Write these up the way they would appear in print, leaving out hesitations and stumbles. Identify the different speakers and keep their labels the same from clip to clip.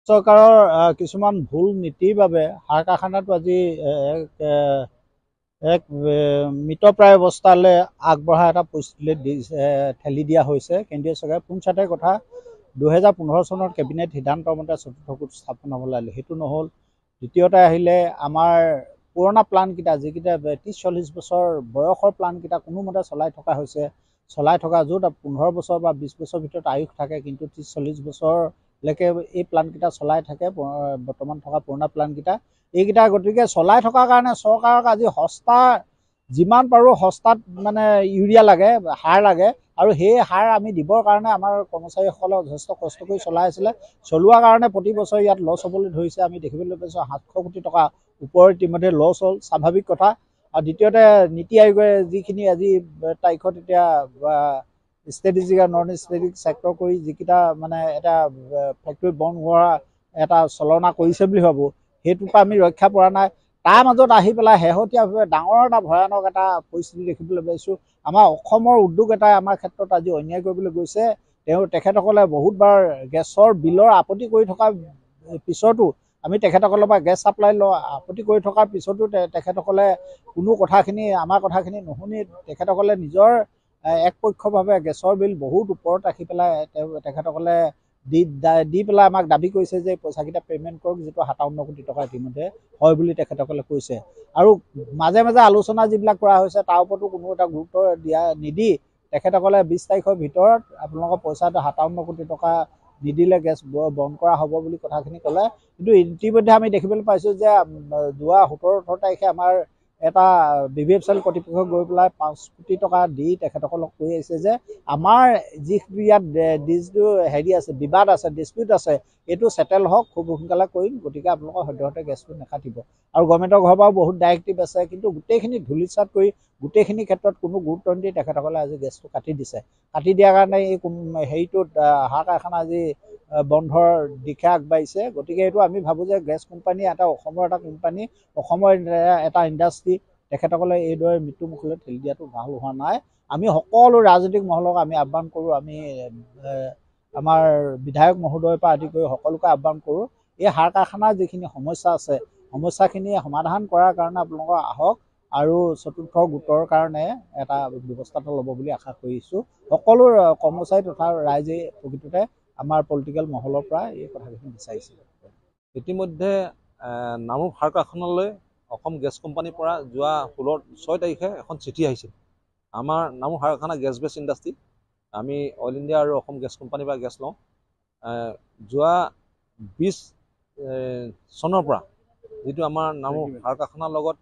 Speaker 1: চৰকাৰৰ কিছুমান ভুল নীতিৰ বাবে সাৰ কাৰখানাটো আজি এক মৃতপ্ৰায় অৱস্থালৈ আগবঢ়া এটা পৰিস্থিতিলৈ ঠেলি দিয়া হৈছে। কেন্দ্ৰীয় চৰকাৰে পোনছাতে কথা 2015 চনত কেবিনেট সিদ্ধান্তৰ মতে চতুৰ্থ গোট স্থাপন হ'ব লাগিলে, সেইটো নহ'ল। দ্বিতীয়তে আহিলে আমাৰ পুৰণা প্লাণ্টকেইটা যিকেইটা 30-40 বছৰ বয়সৰ প্লাণ্টকেইটা কোনোমতে চলাই থকা হৈছে, চলাই থকা য'ত 15 বছৰ বা 20 বছৰৰ ভিতৰত আয়ুস থাকে, কিন্তু 30-40 বছৰলৈকে এই প্লাণ্টকেইটা চলাই থাকে বৰ্তমান থকা পুৰণা প্লাণ্টকেইটা। এইকেইটা গতিকে চলাই থকাৰ কাৰণে চৰকাৰক আজি সস্তা যিমান পাৰোঁ সস্তাত মানে ইউৰিয়া লাগে, সাৰ লাগে, আৰু সেই সাৰ আমি দিবৰ কাৰণে আমাৰ কৰ্মচাৰীসকলে যথেষ্ট কষ্ট কৰি চলাই আছিলে। চলোৱাৰ কাৰণে প্ৰতি বছৰে ইয়াত লছ হ'বলৈ ধৰিছে। আমি দেখিবলৈ পাইছোঁ 700 কোটি টকা ওপৰত ইতিমধ্যে লছ হ'ল, স্বাভাৱিক কথা। আৰু দ্বিতীয়তে নীতি আয়োগে যিখিনি আজি তাৰিখত এতিয়া ষ্ট্ৰেটেজিক আৰু নন ষ্ট্ৰেটেজিক ছেক্টৰ কৰি যিকেইটা মানে এটা ফেক্টৰী বন্ধ হোৱা এটা চলনা কৰিছে বুলি ভাবোঁ, সেইটোৰ পৰা আমি ৰক্ষা পৰা নাই। তাৰ মাজত আহি পেলাই শেহতীয়াভাৱে ডাঙৰ এটা ভয়ানক এটা পৰিস্থিতি দেখিবলৈ পাইছোঁ। আমাৰ অসমৰ উদ্যোগ এটাই আমাৰ ক্ষেত্ৰত আজি অন্যায় কৰিবলৈ গৈছে। তেখেতসকলে বহুতবাৰ গেছৰ বিলৰ আপত্তি কৰি থকাৰ পিছতো, আমি তেখেতসকলৰ পৰা গেছ ছাপ্লাই আপত্তি কৰি থকাৰ পিছতো তেখেতসকলে কোনো কথাখিনি আমাৰ কথাখিনি নুশুনি তেখেতসকলে নিজৰ একপক্ষভাৱে গেছৰ বিল বহুত ওপৰত ৰাখি পেলাই তেখেতসকলে দি পেলাই আমাক দাবী কৰিছে যে পইচাকেইটা পে'মেণ্ট কৰক, যিটো 57 কোটি টকা ইতিমধ্যে হয় বুলি তেখেতসকলে কৈছে। আৰু মাজে মাজে আলোচনা যিবিলাক কৰা হৈছে তাৰ ওপৰতো কোনো এটা গুৰুত্ব নিদি তেখেতসকলে 20 তাৰিখৰ ভিতৰত আপোনালোকৰ পইচাটো 57 কোটি টকা নিদিলে গেছ বন্ধ কৰা হ'ব বুলি কথাখিনি ক'লে। কিন্তু ইতিমধ্যে আমি দেখিবলৈ পাইছোঁ যে যোৱা 17-18 তাৰিখে আমাৰ এটা BVFCL কৰ্তৃপক্ষই গৈ পেলাই 5 কোটি টকা দি তেখেতসকলক কৈ আহিছে যে আমাৰ যিটো ইয়াত যিটো হেৰি আছে, বিবাদ আছে, ডিছপিউট আছে, এইটো ছেটেল হওক, খুব সোনকালে কৰিম, গতিকে আপোনালোকৰ সদ্যহতে গেছটো নাকাটিব। আৰু গভৰ্ণমেণ্টৰ ঘৰৰ পৰাও বহুত ডাইৰেক্টিভ আছে, কিন্তু গোটেইখিনি ধূলিচাত কৰি গোটেইখিনি ক্ষেত্ৰত কোনো গুৰুত্ব নিদি তেখেতসকলে আজি গেছটো কাটি দিছে। কাটি দিয়াৰ কাৰণে এই হেৰিটোত সাৰ কাৰখানা আজি বন্ধৰ দিশে আগবাঢ়িছে। গতিকে এইটো আমি ভাবোঁ যে গেছ কোম্পানী এটা অসমৰ এটা কোম্পানী, অসমৰ এটা ইণ্ডাষ্ট্ৰী, তেখেতসকলে এইদৰে মৃত্যুমুখলৈ ঠেলি দিয়াটো ভাল হোৱা নাই। আমি সকলো ৰাজনৈতিক মহলক আমি আহ্বান কৰোঁ, আমি আমাৰ বিধায়ক মহোদয়ৰ পৰা আদি কৰি সকলোকে আহ্বান কৰোঁ, এই সাৰ কাৰখানাৰ যিখিনি সমস্যা আছে, সমস্যাখিনি সমাধান কৰাৰ কাৰণে আপোনালোকে আহক আৰু চতুৰ্থ গোটৰ কাৰণে এটা ব্যৱস্থাটো ল'ব বুলি আশা কৰিছোঁ। সকলো কৰ্মচাৰী তথা ৰাইজে প্ৰকৃততে আমাৰ পলিটিকেল মহলৰ পৰা এই কথাখিনি বিচাৰিছে।
Speaker 2: ইতিমধ্যে নামৰূপ সাৰ কাৰখানালৈ অসম গেছ কোম্পানীৰ পৰা যোৱা 6 তাৰিখে এখন চিঠি আহিছিল। আমাৰ নামৰূপ সাৰ কাৰখানা গেছ বেছ ইণ্ডাষ্ট্ৰী, আমি অইল ইণ্ডিয়া আৰু অসম গেছ কোম্পানীৰ পৰা গেছ লওঁ। যোৱা 20 চনৰ পৰা যিটো আমাৰ নামৰূপ সাৰ কাৰখানাৰ লগত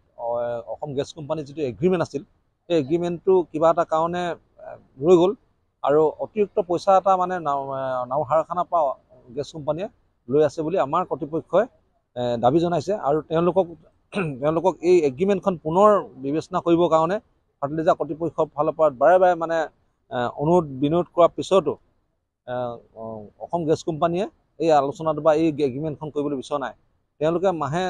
Speaker 2: অসম গেছ কোম্পানীৰ যিটো এগ্ৰিমেণ্ট আছিল, সেই এগ্ৰিমেণ্টটো কিবা এটা কাৰণে ৰৈ গ'ল, আৰু অতিৰিক্ত পইচা এটা মানে নামৰূপ সাৰ কাৰখানাৰ পৰা গেছ কোম্পানীয়ে লৈ আছে বুলি আমাৰ কৰ্তৃপক্ষই দাবী জনাইছে। আৰু তেওঁলোকক এই এগ্ৰিমেণ্টখন পুনৰ বিবেচনা কৰিবৰ কাৰণে ফাৰ্টিলাইজাৰ কৰ্তৃপক্ষৰ ফালৰ পৰা বাৰে বাৰে মানে অনুৰোধ বিনোধ কৰাৰ পিছতো অসম গেছ কোম্পানীয়ে এই আলোচনাটো বা এই এগ্ৰিমেণ্টখন কৰিবলৈ বিচৰা নাই। তেওঁলোকে মাহে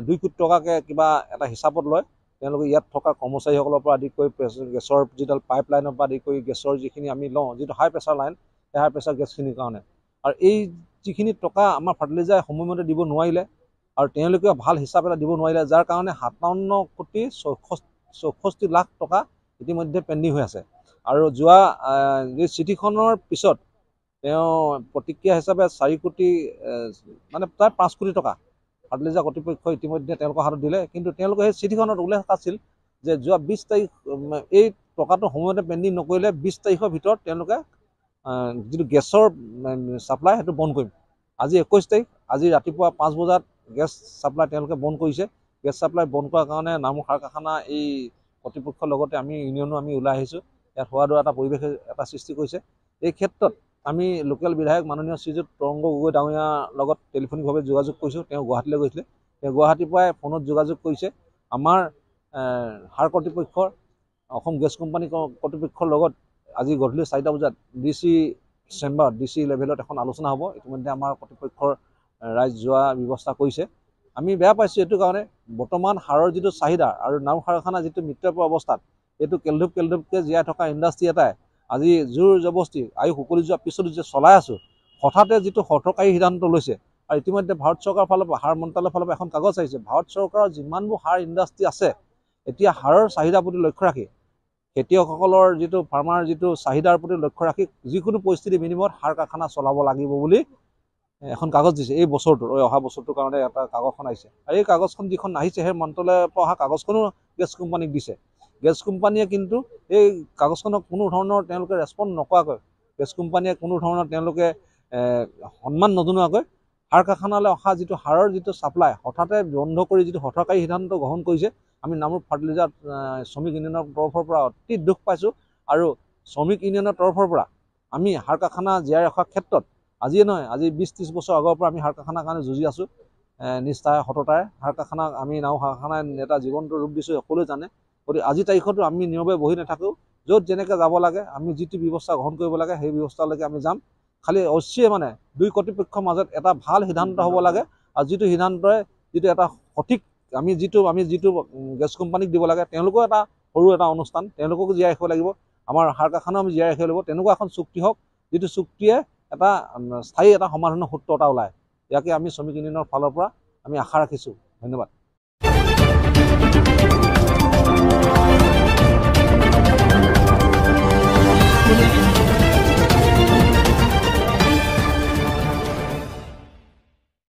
Speaker 2: 2 কোটি টকাকৈ কিবা এটা হিচাপত লয়। তেওঁলোকে ইয়াত থকা কৰ্মচাৰীসকলৰ পৰা আদি কৰি গেছৰ যিডাল পাইপ লাইনৰ পৰা আদি কৰি গেছৰ যিখিনি আমি লওঁ, যিটো হাই প্ৰেছাৰ লাইন, সেই হাই প্ৰেছাৰ গেছখিনিৰ কাৰণে। আৰু এই যিখিনি টকা আমাৰ ফাৰ্টিলাইজাৰ সময়মতে দিব নোৱাৰিলে, আৰু তেওঁলোকে ভাল হিচাপ এটা দিব নোৱাৰিলে, যাৰ কাৰণে 57 কোটি 64 লাখ টকা ইতিমধ্যে পেণ্ডিং হৈ আছে। আৰু যোৱা এই চিঠিখনৰ পিছত তেওঁ প্ৰতিক্ৰিয়া হিচাপে 4 কোটি মানে প্ৰায় 5 কোটি টকা ফাৰ্টিলাইজাৰ কৰ্তৃপক্ষই ইতিমধ্যে তেওঁলোকৰ হাতত দিলে। কিন্তু তেওঁলোকে সেই চিঠিখনত উল্লেখ আছিল যে যোৱা 20 তাৰিখ এই টকাটো সময়মতে পেণ্ডিং নকৰিলে 20 তাৰিখৰ ভিতৰত তেওঁলোকে যিটো গেছৰ ছাপ্লাই সেইটো বন্ধ কৰিম। আজি 21 তাৰিখ, আজি ৰাতিপুৱা 5 বজাত গেছ ছাপ্লাই তেওঁলোকে বন্ধ কৰিছে। গেছ ছাপ্লাই বন্ধ কৰাৰ কাৰণে নামৰূপ সাৰ কাৰখানা এই কৰ্তৃপক্ষৰ লগতে আমি ইউনিয়নো আমি ওলাই আহিছোঁ। ইয়াত হোৱা দৰে এটা পৰিৱেশ এটা সৃষ্টি কৰিছে। এই ক্ষেত্ৰত আমি লোকেল বিধায়ক মাননীয় শ্ৰীযুত তৰংগ গগৈ ডাঙৰীয়াৰ লগত টেলিফোনিকভাৱে যোগাযোগ কৰিছোঁ। তেওঁ গুৱাহাটীলৈ গৈছিলে, তেওঁ গুৱাহাটীৰ পৰাই ফোনত যোগাযোগ কৰিছে। আমাৰ সাৰ কৰ্তৃপক্ষৰ অসম গেছ কোম্পানী কৰ্তৃপক্ষৰ লগত আজি গধূলি 4টা বজাত DC চেম্বাৰত DC লেভেলত এখন আলোচনা হ'ব। ইতিমধ্যে আমাৰ কৰ্তৃপক্ষৰ ৰাইজ যোৱা ব্যৱস্থা কৰিছে। আমি বেয়া পাইছোঁ এইটো কাৰণে, বৰ্তমান সাৰৰ যিটো চাহিদা আৰু নামৰূপ সাৰ কাৰখানা যিটো মৃত্যুৰ অৱস্থাত, এইটো কেলধূপকৈ জীয়াই থকা ইণ্ডাষ্ট্ৰী এটাই আজি জোৰ জবস্তি আয়ুস উকলি যোৱাৰ পিছতো যে চলাই আছোঁ, হঠাতে যিটো হঠকাৰী সিদ্ধান্ত লৈছে, আৰু ইতিমধ্যে ভাৰত চৰকাৰৰ ফালৰ পৰা সাৰ মন্ত্ৰালয়ৰ ফালৰ পৰা এখন কাগজ আহিছে। ভাৰত চৰকাৰৰ যিমানবোৰ সাৰ ইণ্ডাষ্ট্ৰী আছে এতিয়া সাৰৰ চাহিদাৰ প্ৰতি লক্ষ্য ৰাখি খেতিয়কসকলৰ যিটো ফাৰ্মাৰ যিটো চাহিদাৰ প্ৰতি লক্ষ্য ৰাখি যিকোনো পৰিস্থিতিৰ বিনিময়ত সাৰ কাৰখানা চলাব লাগিব বুলি এখন কাগজ দিছে। এই বছৰটোৰ অহা বছৰটোৰ কাৰণে এটা কাগজখন আহিছে। আৰু এই কাগজখন যিখন আহিছে সেই মন্ত্ৰালয়ৰ পৰা অহা কাগজখনো গেছ কোম্পানীক দিছে। গেছ কোম্পানীয়ে কিন্তু এই কাগজখনক কোনো ধৰণৰ তেওঁলোকে ৰেছপণ্ড নকৰাকৈ, গেছ কোম্পানীয়ে কোনো ধৰণৰ তেওঁলোকে সন্মান নজনোৱাকৈ সাৰ কাৰখানালৈ অহা যিটো সাৰৰ যিটো ছাপ্লাই হঠাতে বন্ধ কৰি যিটো হঠকাৰী সিদ্ধান্ত গ্ৰহণ কৰিছে, আমি নামৰূপ ফাৰ্টিলাইজাৰ শ্ৰমিক ইউনিয়নৰ তৰফৰ পৰা অতি দুখ পাইছোঁ। আৰু শ্ৰমিক ইউনিয়নৰ তৰফৰ পৰা আমি সাৰ কাৰখানা জীয়াই ৰখাৰ ক্ষেত্ৰত আজিয়ে নহয়, আজি 20-30 বছৰ আগৰ পৰা আমি সাৰ কাৰখানাৰ কাৰণে যুঁজি আছোঁ নিষ্ঠাৰে সততাৰে। সাৰ কাৰখানাক আমি নাও কাৰখানাৰ এটা জীৱন্ত ৰূপ দিছোঁ, সকলোৱে জানে। গতিকে আজি তাৰিখতো আমি নীৰৱে বহি নাথাকোঁ। য'ত যেনেকৈ যাব লাগে, আমি যিটো ব্যৱস্থা গ্ৰহণ কৰিব লাগে সেই ব্যৱস্থালৈকে আমি যাম। খালি অৱশ্যে মানে দুই কৰ্তৃপক্ষৰ মাজত এটা ভাল সিদ্ধান্ত হ'ব লাগে, আৰু যিটো সিদ্ধান্তই যিটো এটা সঠিক আমি যিটো গেছ কোম্পানীক দিব লাগে, তেওঁলোকেও এটা সৰু এটা অনুষ্ঠান, তেওঁলোককো জীয়াই ৰাখিব লাগিব, আমাৰ সাৰ কাৰখানাও আমি জীয়াই ৰাখিব লাগিব। তেনেকুৱা এখন চুক্তি হওক, যিটো চুক্তিয়ে এটা স্থায়ী এটা সমাধানৰ সূত্ৰ এটা ওলায়। ইয়াকে আমি শ্ৰমিক ইউনিয়নৰ ফালৰ পৰা আমি আশা ৰাখিছোঁ। ধন্যবাদ।